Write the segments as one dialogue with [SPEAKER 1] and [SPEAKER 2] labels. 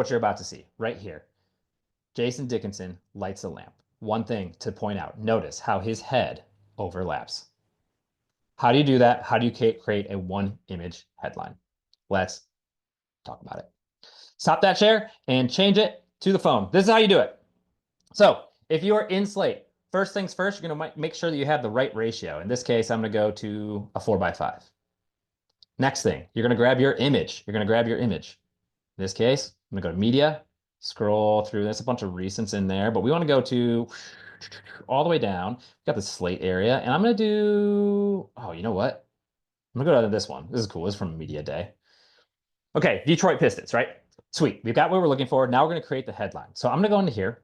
[SPEAKER 1] what you're about to see right here. Jason Dickinson lights a lamp. One thing to point out, notice how his head overlaps. How do you do that? How do you create a one image headline? Let's talk about it. Stop that share and change it to the phone. This is how you do it. So if you are in Slate, first things first, you're going to make sure that you have the right ratio. In this case, I'm going to go to a 4:5. Next thing, you're going to grab your image. You're going to grab your image. In this case, I'm going to go to media, scroll through. There's a bunch of recents in there, but we want to go to all the way down. We've got the Slate area, and I'm going to do, oh, you know what? I'm going to go to this one. This is cool. This is from Media Day. Okay, Detroit Pistons, right? Sweet. We've got what we're looking for. Now we're going to create the headline. So I'm going to go into here,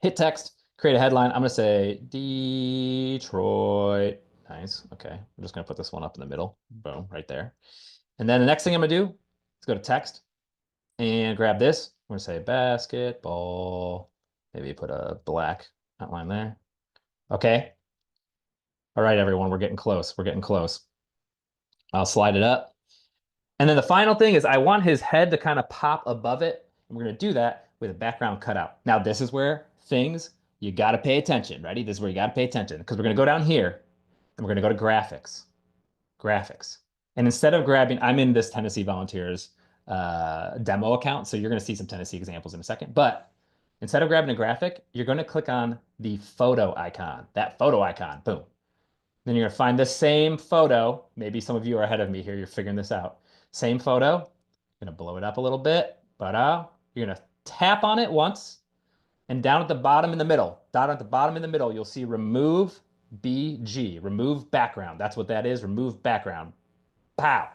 [SPEAKER 1] hit text, create a headline. I'm going to say Detroit. Nice. Okay. I'm just going to put this one up in the middle. Boom, right there. And then the next thing I'm going to do is go to text and grab this. We're going to say basketball. Maybe put a black outline there. Okay. All right, everyone. We're getting close. We're getting close. I'll slide it up. And then the final thing is I want his head to kind of pop above it. And we're going to do that with a background cutout. Now, this is where you got to pay attention. Ready? This is where you got to pay attention because we're going to go down here and we're going to go to graphics. Graphics. And instead of grabbing, I'm in this Tennessee Volunteers demo account. So you're going to see some Tennessee examples in a second. But instead of grabbing a graphic, you're going to click on the photo icon, that photo icon. Boom. Then you're going to find the same photo. Maybe some of you are ahead of me here. You're figuring this out. Same photo. You're going to blow it up a little bit. You're going to tap on it once. And down at the bottom in the middle, you'll see remove BG, remove background. That's what that is, remove background. Pow.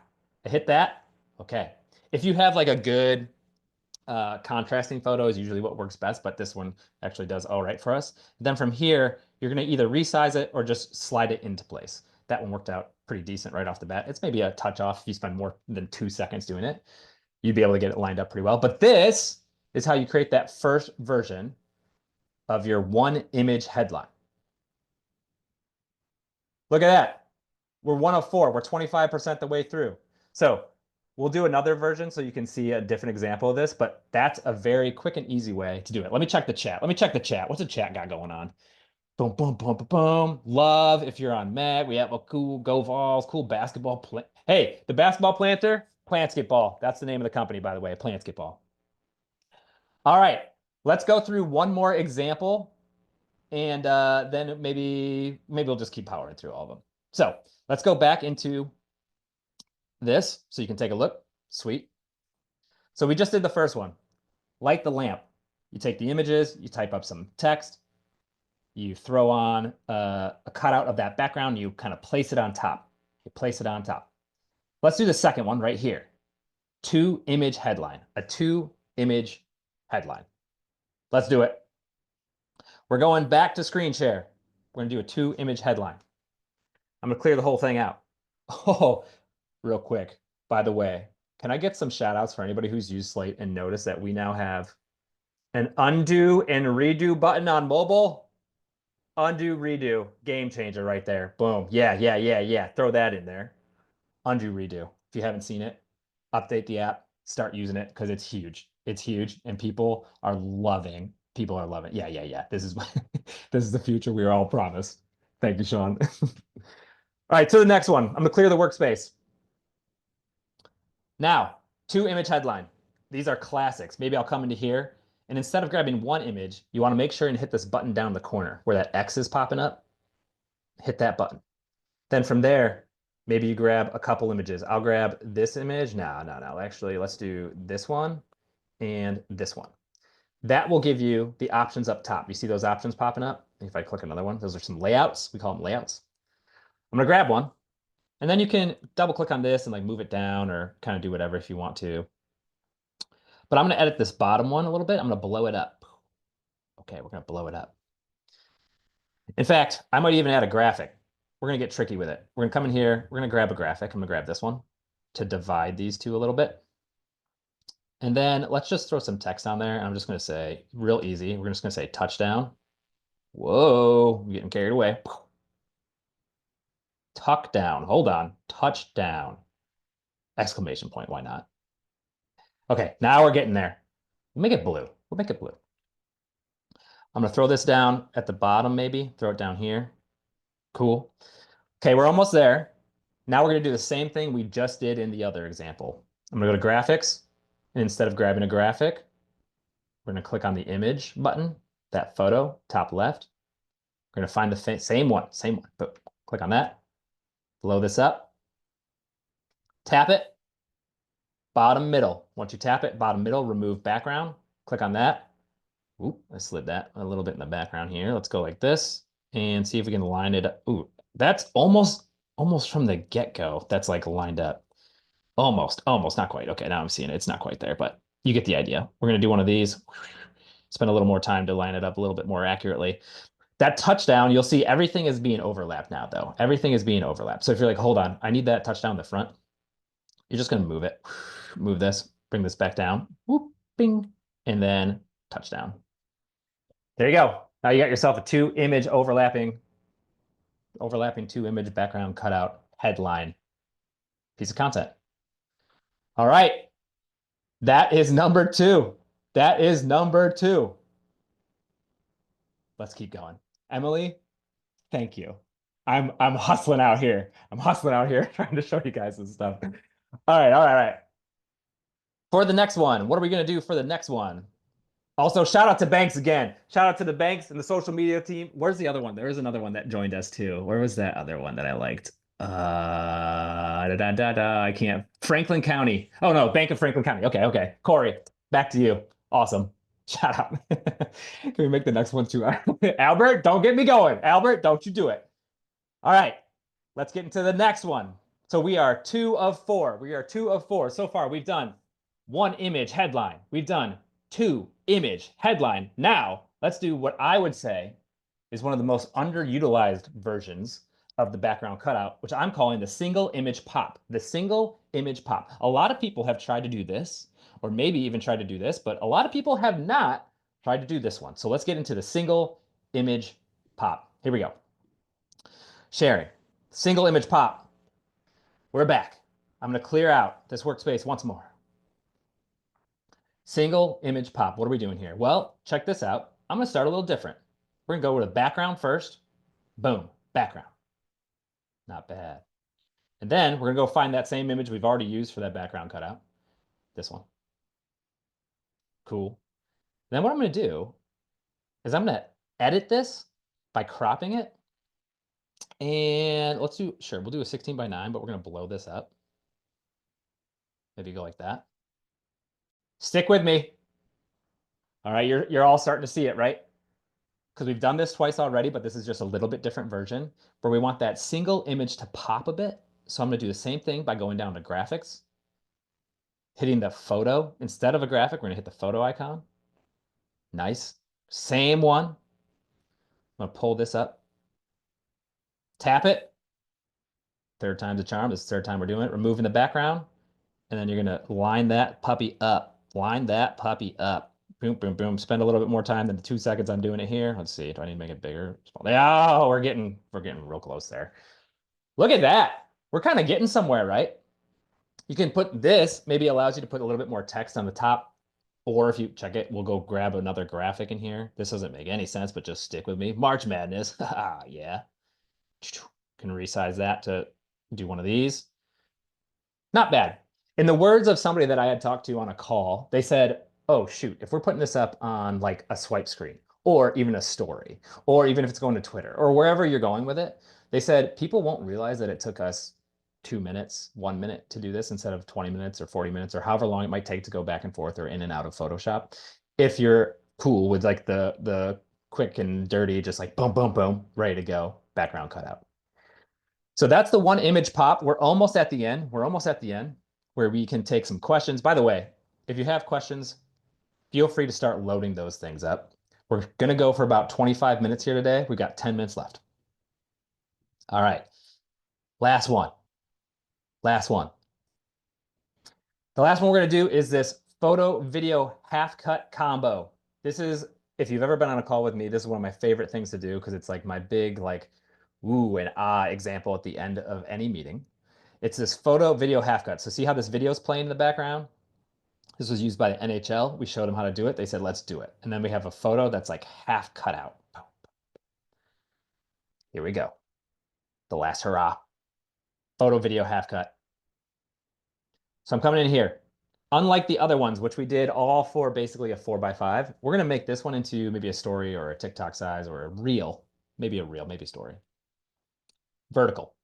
[SPEAKER 1] I hit that. Okay. If you have like a good contrasting photo is usually what works best, but this one actually does all right for us. Then from here, you're going to either resize it or just slide it into place. That one worked out pretty decent right off the bat. It's maybe a touch off if you spend more than 2 seconds doing it. You'd be able to get it lined up pretty well. But this is how you create that first version of your one image headline. Look at that. We're 1 of 4. We're 25% the way through. So we'll do another version so you can see a different example of this, but that's a very quick and easy way to do it. Let me check the chat. What's the chat got going on? Boom, boom, boom, boom, boom. Love if you're on Mac. We have a cool Go Vols, cool basketball plant. Hey, the basketball planter, Plantsketball. That's the name of the company, by the way, Plantsketball. All right, let's go through one more example, and then maybe we'll just keep powering through all of them. So let's go back into this so you can take a look. Sweet. So we just did the first one. Light the lamp. You take the images, you type up some text, you throw on a cutout of that background, you kind of place it on top. You place it on top. Let's do the second one right here. 2-image headline. A 2-image headline. Let's do it. We're going back to screen share. We're going to do a 2-image headline. I'm going to clear the whole thing out. Oh, real quick. By the way, can I get some shout outs for anybody who's used Slate and noticed that we now have an undo and redo button on mobile? Undo, redo, game changer right there. Boom. Yeah. Throw that in there. Undo, redo. If you haven't seen it, update the app, start using it because it's huge. It's huge and people are loving. Yeah. This is this is the future we were all promised. Thank you, Sean. All right, to the next one. I'm gonna clear the workspace. Now, 2-image headline. These are classics. Maybe I'll come into here, and instead of grabbing one image, you want to make sure and hit this button down in the corner where that X is popping up. Hit that button. Then from there, maybe you grab a couple images. I'll grab this image. No. Actually, let's do this one and this one. That will give you the options up top. You see those options popping up? If I click another one, those are some layouts. We call them layouts. I'm going to grab one. And then you can double click on this and like move it down or kind of do whatever if you want to. But I'm going to edit this bottom one a little bit. I'm going to blow it up. Okay, we're going to blow it up. In fact, I might even add a graphic. We're going to get tricky with it. We're going to come in here. We're going to grab a graphic. I'm going to grab this one to divide these two a little bit. And then let's just throw some text on there. I'm just going to say, real easy, we're just going to say touchdown. Whoa, I'm getting carried away. Tuck down. Hold on. Touchdown. Exclamation point. Why not? Okay, now we're getting there. We'll make it blue. We'll make it blue. I'm gonna throw this down at the bottom, maybe. Throw it down here. Cool. Okay, we're almost there. Now we're gonna do the same thing we just did in the other example. I'm gonna go to graphics, and instead of grabbing a graphic, we're gonna click on the image button, that photo, top left. We're gonna find the same one, but click on that. Blow this up. Tap it. Bottom middle. Once you tap it, bottom middle, remove background. Click on that. Oop, I slid that a little bit in the background here. Let's go like this and see if we can line it up. Ooh, that's almost from the get-go. That's like lined up. Almost, not quite. Okay, now I'm seeing it. It's not quite there, but you get the idea. We're gonna do one of these. Spend a little more time to line it up a little bit more accurately. That touchdown, you'll see everything is being overlapped now, though. Everything is being overlapped. So if you're like, hold on, I need that touchdown in the front, you're just gonna move it. Move this, bring this back down. Whoop, bing, and then touchdown. There you go. Now you got yourself a overlapping two image background cutout headline piece of content. All right. That is number two. That is number two. Let's keep going. Emily, thank you. I'm hustling out here. I'm hustling out here trying to show you guys this stuff. All right. For the next one, what are we gonna do for the next one? Also, shout out to Banks again. Shout out to the Banks and the social media team. Where's the other one? There is another one that joined us too. Where was that other one that I liked? I can't. Franklin County. Oh no, Bank of Franklin County. Okay. Corey, back to you. Awesome. Shout out. Can we make the next one too? Albert, don't get me going. Albert, don't you do it. All right, let's get into the next one. So we are 2 of 4. We are 2 of 4. So far, we've done one image headline. We've done two image headline. Now, let's do what I would say is one of the most underutilized versions of the background cutout, which I'm calling the single image pop. The single image pop. A lot of people have tried to do this, or maybe even tried to do this, but a lot of people have not tried to do this one. So let's get into the single image pop. Here we go. Sharing. Single image pop. We're back. I'm going to clear out this workspace once more. Single image pop. What are we doing here? Well, check this out. I'm going to start a little different. We're going to go with a background first. Boom, background. Not bad. And then we're going to go find that same image we've already used for that background cutout. This one. Cool. Then what I'm going to do is I'm going to edit this by cropping it. And we'll do a 16 by 9, but we're going to blow this up. Maybe go like that. Stick with me. All right, you're all starting to see it, right? Because we've done this twice already, but this is just a little bit different version where we want that single image to pop a bit. So I'm going to do the same thing by going down to graphics, hitting the photo. Instead of a graphic, we're going to hit the photo icon. Nice. Same one. I'm going to pull this up. Tap it. Third time's a charm. This is the third time we're doing it. Removing the background. And then you're going to line that puppy up. Line that puppy up. Boom, boom, boom. Spend a little bit more time than the 2 seconds I'm doing it here. Let's see. Do I need to make it bigger? Oh, we're getting real close there. Look at that. We're kind of getting somewhere, right? You can put this, maybe allows you to put a little bit more text on the top. Or if you check it, we'll go grab another graphic in here. This doesn't make any sense, but just stick with me. March Madness. Yeah. Can resize that to do one of these. Not bad. In the words of somebody that I had talked to on a call, they said, oh, shoot, if we're putting this up on like a swipe screen or even a story, or even if it's going to Twitter or wherever you're going with it, they said people won't realize that it took us 2 minutes, 1 minute to do this instead of 20 minutes or 40 minutes or however long it might take to go back and forth or in and out of Photoshop. If you're cool with like the quick and dirty, just like boom, boom, boom, ready to go, background cutout. So that's the one image pop. We're almost at the end. We're almost at the end where we can take some questions. By the way, if you have questions, feel free to start loading those things up. We're going to go for about 25 minutes here today. We've got 10 minutes left. All right. Last one. Last one. The last one we're going to do is this photo video half cut combo. This is, if you've ever been on a call with me, this is one of my favorite things to do because it's like my big like ooh and ah example at the end of any meeting. It's this photo video half cut. So see how this video is playing in the background? This was used by the NHL. We showed them how to do it. They said, let's do it. And then we have a photo that's like half cut out. Here we go. The last hurrah. Photo, video, half cut. So I'm coming in here. Unlike the other ones, which we did all for basically a 4x5, we're going to make this one into maybe a story or a TikTok size or a reel. Maybe a reel, maybe a story. Vertical.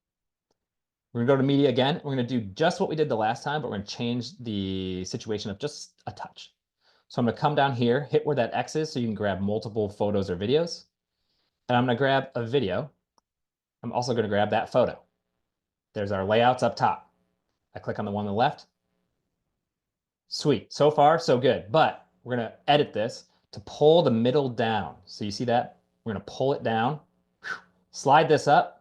[SPEAKER 1] We're going to go to media again. We're going to do just what we did the last time, but we're going to change the situation of just a touch. So I'm going to come down here, hit where that X is so you can grab multiple photos or videos. And I'm going to grab a video. I'm also going to grab that photo. There's our layouts up top. I click on the one on the left. Sweet. So far, so good. But we're going to edit this to pull the middle down. So you see that? We're going to pull it down, slide this up.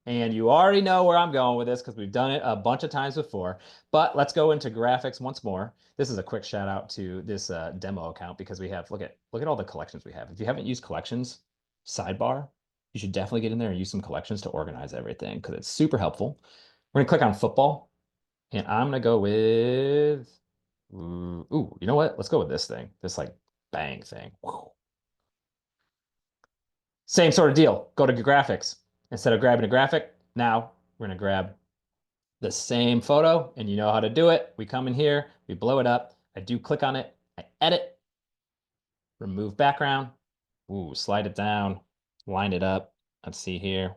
[SPEAKER 1] And you already know where I'm going with this because we've done it a bunch of times before. But let's go into graphics once more. This is a quick shout out to this demo account because we have, look at all the collections we have. If you haven't used collections, sidebar, you should definitely get in there and use some collections to organize everything because it's super helpful. We're gonna click on football and I'm gonna go with, ooh, you know what? Let's go with this thing, this like bang thing. Same sort of deal. Go to graphics. Instead of grabbing a graphic, now we're going to grab the same photo and you know how to do it. We come in here, we blow it up. I do click on it. I edit, remove background. Ooh, slide it down, line it up. Let's see here.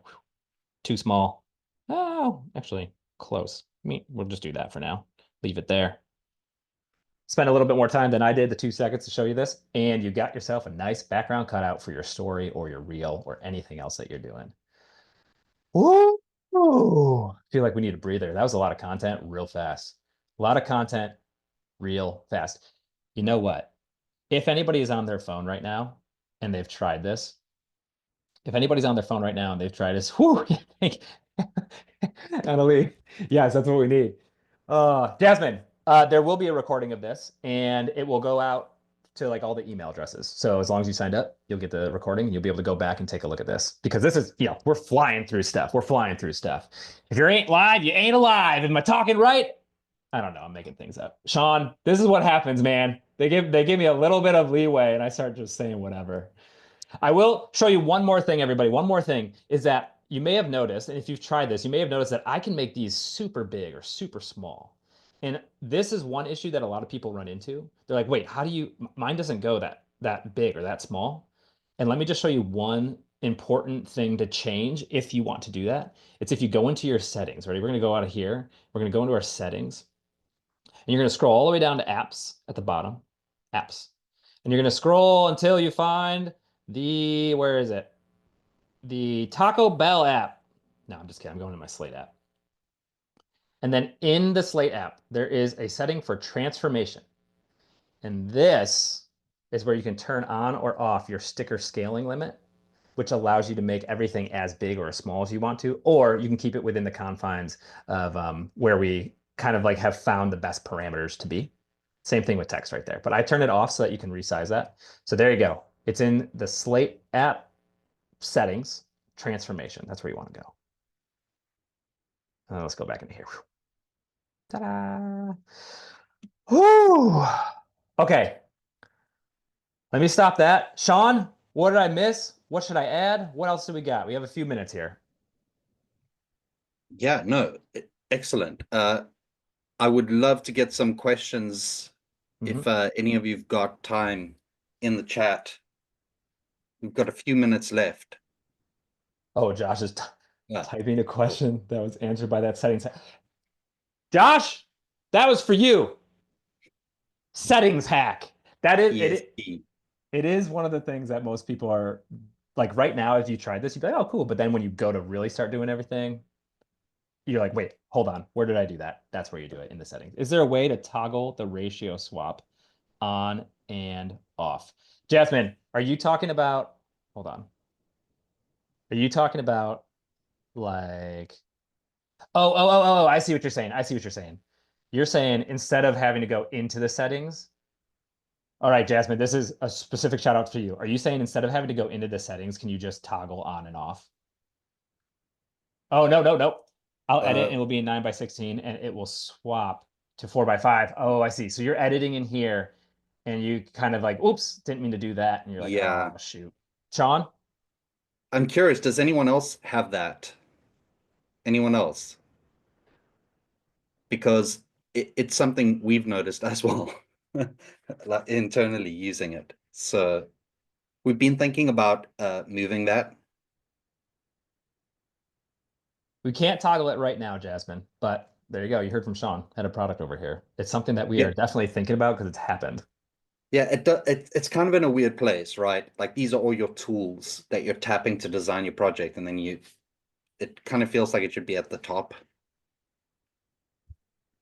[SPEAKER 1] Too small. Oh, actually close. We'll just do that for now. Leave it there. Spend a little bit more time than I did, the 2 seconds to show you this, and you got yourself a nice background cutout for your story or your reel or anything else that you're doing. Woo! I feel like we need a breather. That was a lot of content real fast. A lot of content real fast. You know what? If anybody is on their phone right now and they've tried this, if anybody's on their phone right now and they've tried this, whoo, Annalie, yes, that's what we need. Jasmine, there will be a recording of this and it will go out to like all the email addresses. So as long as you signed up, you'll get the recording and you'll be able to go back and take a look at this because this is, we're flying through stuff. We're flying through stuff. If you ain't live, you ain't alive. Am I talking right? I don't know. I'm making things up. Sean, this is what happens, man. They give me a little bit of leeway and I start just saying whatever. I will show you one more thing, everybody. One more thing is that you may have noticed, and if you've tried this, you may have noticed that I can make these super big or super small. And this is one issue that a lot of people run into. They're like, wait, how do you, mine doesn't go that big or that small. And let me just show you one important thing to change if you want to do that. It's if you go into your settings, ready? We're going to go out of here. We're going to go into our settings. And you're going to scroll all the way down to apps at the bottom. Apps. And you're going to scroll until you find where is it? The Taco Bell app. No, I'm just kidding. I'm going to my Slate app. And then in the Slate app, there is a setting for transformation. And this is where you can turn on or off your sticker scaling limit, which allows you to make everything as big or as small as you want to, or you can keep it within the confines of where we kind of like have found the best parameters to be. Same thing with text right there. But I turn it off so that you can resize that. So there you go. It's in the Slate app settings, transformation. That's where you want to go. Let's go back into here. Ta-da! Whoo! Okay. Let me stop that. Sean, what did I miss? What should I add? What else do we got? We have a few minutes here.
[SPEAKER 2] Yeah, no, excellent. I would love to get some questions if any of you've got time in the chat. We've got a few minutes left.
[SPEAKER 1] Oh, Josh is typing a question that was answered by that settings. Josh, that was for you. Settings hack. That is it. It is one of the things that most people are like right now. If you tried this, you'd be like, oh, cool. But then when you go to really start doing everything, you're like, wait, hold on. Where did I do that? That's where you do it in the settings. Is there a way to toggle the ratio swap on and off? Jasmine, are you talking about, hold on. Are you talking about like, oh, I see what you're saying. I see what you're saying. You're saying instead of having to go into the settings. All right, Jasmine, this is a specific shout out for you. Are you saying instead of having to go into the settings, can you just toggle on and off? Oh, no. I'll edit and it will be in 9 by 16 and it will swap to 4x5. Oh, I see. So you're editing in here and you kind of like, oops, didn't mean to do that. And you're like, oh,
[SPEAKER 2] Yeah.
[SPEAKER 1] shoot. Sean?
[SPEAKER 2] I'm curious, does anyone else have that? Anyone else? Because it's something we've noticed as well, like internally using it. So we've been thinking about moving that.
[SPEAKER 1] We can't toggle it right now, Jasmine, but there you go. You heard from Sean, head of product over here. It's something that we
[SPEAKER 2] Yeah,
[SPEAKER 1] are definitely thinking about because it's happened.
[SPEAKER 2] yeah, it's kind of in a weird place, right? Like these are all your tools that you're tapping to design your project, and then it kind of feels like it should be at the top.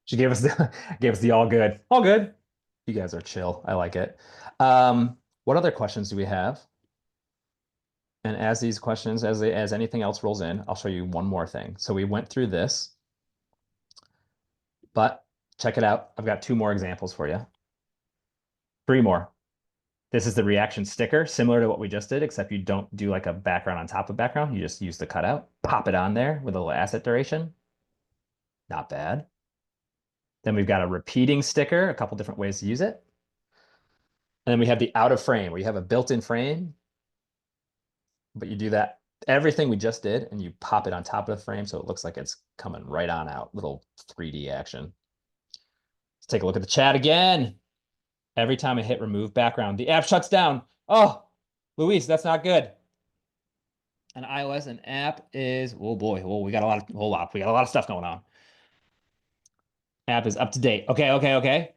[SPEAKER 1] She gave us the gave us the all good. All good. You guys are chill. I like it. What other questions do we have? And as these questions, as anything else rolls in, I'll show you one more thing. So we went through this, but check it out. I've got two more examples for you. Three more. This is the reaction sticker, similar to what we just did, except you don't do like a background on top of background. You just use the cutout, pop it on there with a little asset duration. Not bad. Then we've got a repeating sticker, a couple different ways to use it. And then we have the out of frame, where you have a built-in frame, but you do that everything we just did, and you pop it on top of the frame so it looks like it's coming right on out. Little 3D action. Let's take a look at the chat again. Every time I hit remove background, the app shuts down. Oh, Luis, that's not good. An iOS and app is, oh boy, well, we got we got a lot of stuff going on. App is up to date. Okay, okay, okay.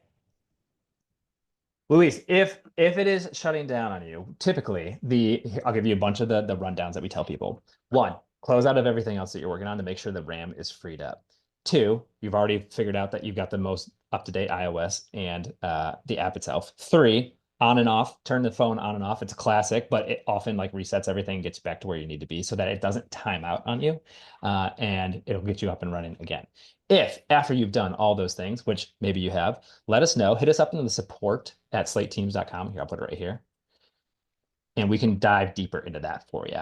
[SPEAKER 1] Luis, if it is shutting down on you, typically I'll give you a bunch of the rundowns that we tell people. One, close out of everything else that you're working on to make sure the RAM is freed up. Two, you've already figured out that you've got the most up-to-date iOS and the app itself. Three, on and off, turn the phone on and off. It's a classic, but it often like resets everything, gets back to where you need to be so that it doesn't time out on you, and it'll get you up and running again. If after you've done all those things, which maybe you have, let us know. Hit us up in the support at slateteams.com. Here, I'll put it right here. And we can dive deeper into that for you.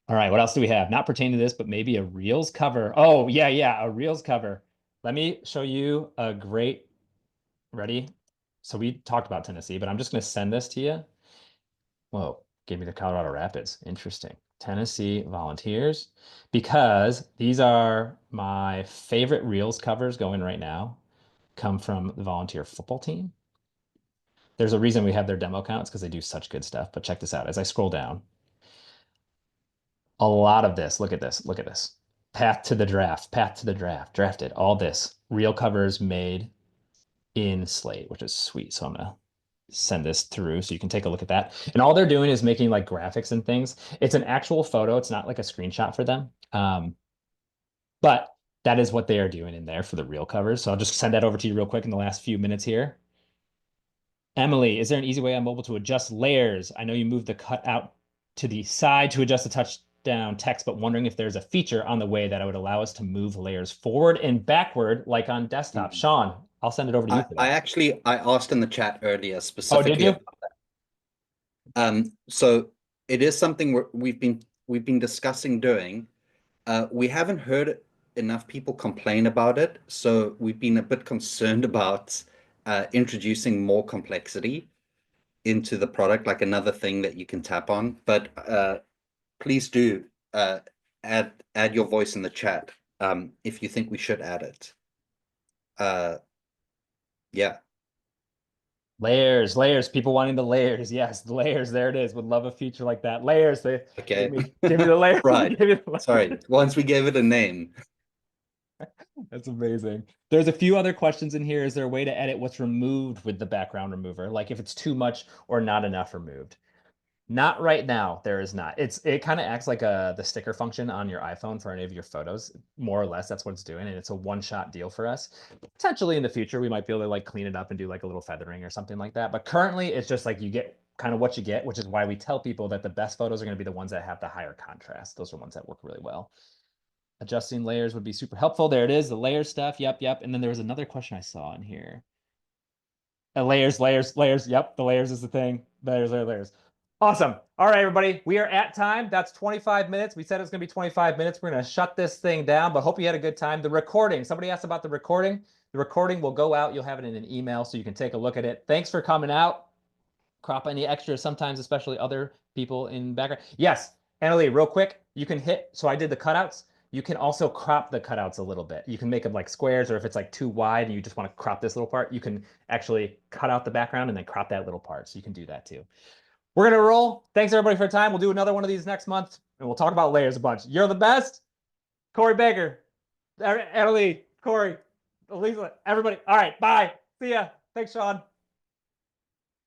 [SPEAKER 1] All right, what else do we have? Not pertaining to this, but maybe a Reels cover. Oh, yeah, yeah, a Reels cover. Let me show you a great, ready? So we talked about Tennessee, but I'm just going to send this to you. Whoa, gave me the Colorado Rapids. Interesting. Tennessee Volunteers, because these are my favorite Reels covers going right now, come from the volunteer football team. There's a reason we have their demo accounts because they do such good stuff. But check this out. As I scroll down, a lot of this, look at this, look at this. Path to the draft, drafted, all this. Reel covers made in Slate, which is sweet. So I'm gonna send this through so you can take a look at that. And all they're doing is making like graphics and things. It's an actual photo. It's not like a screenshot for them. But that is what they are doing in there for the reel covers. So I'll just send that over to you real quick in the last few minutes here. Emily, is there an easy way on mobile to adjust layers? I know you moved the cutout to the side to adjust the touchdown text, but wondering if there's a feature on the way that would allow us to move layers forward and backward like on desktop.
[SPEAKER 2] Mhm.
[SPEAKER 1] Sean, I'll send it over to you for
[SPEAKER 2] I
[SPEAKER 1] that.
[SPEAKER 2] actually I asked in the chat earlier
[SPEAKER 1] Oh, did
[SPEAKER 2] specifically.
[SPEAKER 1] you?
[SPEAKER 2] So it is something we've been discussing doing. We haven't heard enough people complain about it, so we've been a bit concerned about introducing more complexity into the product, like another thing that you can tap on. But please do add your voice in the chat if you think we should add it. Yeah.
[SPEAKER 1] Layers, layers, people wanting the layers. Yes, the layers. There it is. Would love a feature like that. Layers. They
[SPEAKER 2] Okay.
[SPEAKER 1] give me the layers.
[SPEAKER 2] Right.
[SPEAKER 1] Give me the
[SPEAKER 2] Sorry.
[SPEAKER 1] layers.
[SPEAKER 2] Once we gave it a name.
[SPEAKER 1] That's amazing. There's a few other questions in here. Is there a way to edit what's removed with the background remover? Like if it's too much or not enough removed? Not right now. There is not. It kind of acts like the sticker function on your iPhone for any of your photos. More or less, that's what it's doing, and it's a one-shot deal for us. Potentially in the future, we might be able to like clean it up and do like a little feathering or something like that. But currently, it's just like you get kind of what you get, which is why we tell people that the best photos are going to be the ones that have the higher contrast. Those are ones that work really well. Adjusting layers would be super helpful. There it is, the layer stuff. Yep, yep. And then there was another question I saw in here. Layers, layers, layers. Yep, the layers is the thing. Layers, layers, layers. Awesome. All right, everybody. We are at time. That's 25 minutes. We said it was going to be 25 minutes. We're going to shut this thing down, but hope you had a good time. The recording. Somebody asked about the recording. The recording will go out. You'll have it in an email so you can take a look at it. Thanks for coming out. Crop any extras sometimes, especially other people in background. Yes, Annalie, real quick, you can hit. So I did the cutouts. You can also crop the cutouts a little bit. You can make them like squares, or if it's like too wide and you just want to crop this little part, you can actually cut out the background and then crop that little part. So you can do that too. We're going to roll. Thanks everybody for your time. We'll do another one of these next month and we'll talk about layers a bunch. You're the best. Corey Baker, Annalie, Corey, Elisa, everybody. All right, bye. See ya. Thanks, Sean.